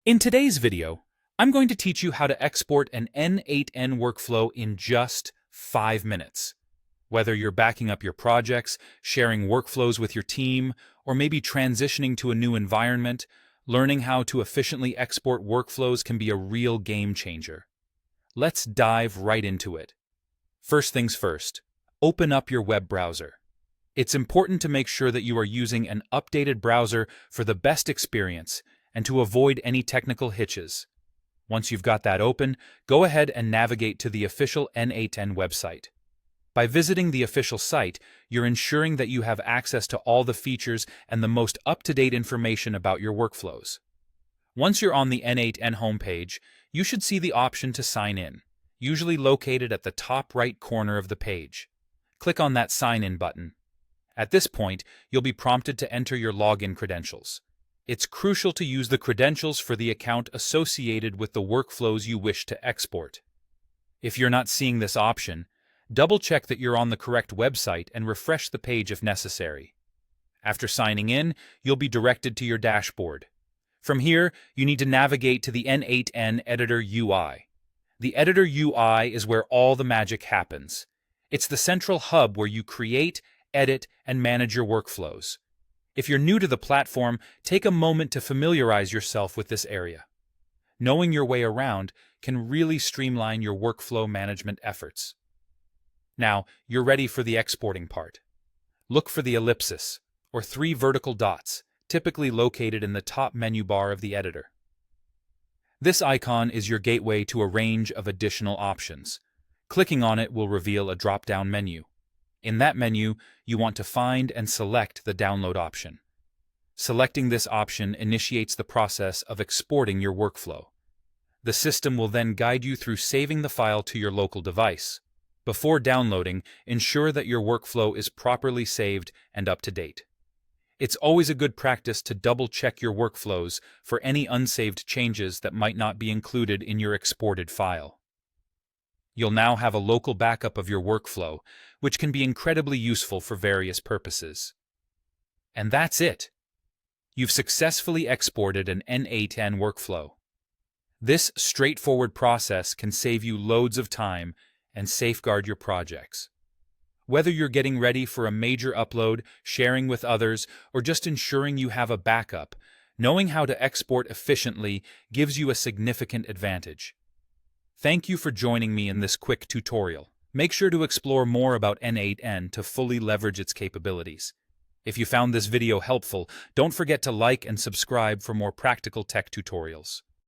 In today's video, I'm going to teach you how to export an N8n workflow in just 5 minutes. Whether you're backing up your projects, sharing workflows with your team, or maybe transitioning to a new environment, learning how to efficiently export workflows can be a real game changer. Let's dive right into it. First things first, open up your web browser. It's important to make sure that you are using an updated browser for the best experience and to avoid any technical hitches. Once you've got that open, go ahead and navigate to the official N8n website. By visiting the official site, you're ensuring that you have access to all the features and the most up-to-date information about your workflows. Once you're on the N8n homepage, you should see the option to sign in, usually located at the top right corner of the page. Click on that Sign In button. At this point, you'll be prompted to enter your login credentials. It's crucial to use the credentials for the account associated with the workflows you wish to export. If you're not seeing this option, double-check that you're on the correct website and refresh the page if necessary. After signing in, you'll be directed to your dashboard. From here, you need to navigate to the N8n Editor UI. The Editor UI is where all the magic happens. It's the central hub where you create, edit, and manage your workflows. If you're new to the platform, take a moment to familiarize yourself with this area. Knowing your way around can really streamline your workflow management efforts. Now, you're ready for the exporting part. Look for the ellipsis, or 3 vertical dots, typically located in the top menu bar of the editor. This icon is your gateway to a range of additional options. Clicking on it will reveal a drop-down menu. In that menu, you want to find and select the download option. Selecting this option initiates the process of exporting your workflow. The system will then guide you through saving the file to your local device. Before downloading, ensure that your workflow is properly saved and up to date. It's always a good practice to double-check your workflows for any unsaved changes that might not be included in your exported file. You'll now have a local backup of your workflow, which can be incredibly useful for various purposes. And that's it! You've successfully exported an N8n workflow. This straightforward process can save you loads of time and safeguard your projects. Whether you're getting ready for a major upload, sharing with others, or just ensuring you have a backup, knowing how to export efficiently gives you a significant advantage. Thank you for joining me in this quick tutorial. Make sure to explore more about N8n to fully leverage its capabilities. If you found this video helpful, don't forget to like and subscribe for more practical tech tutorials.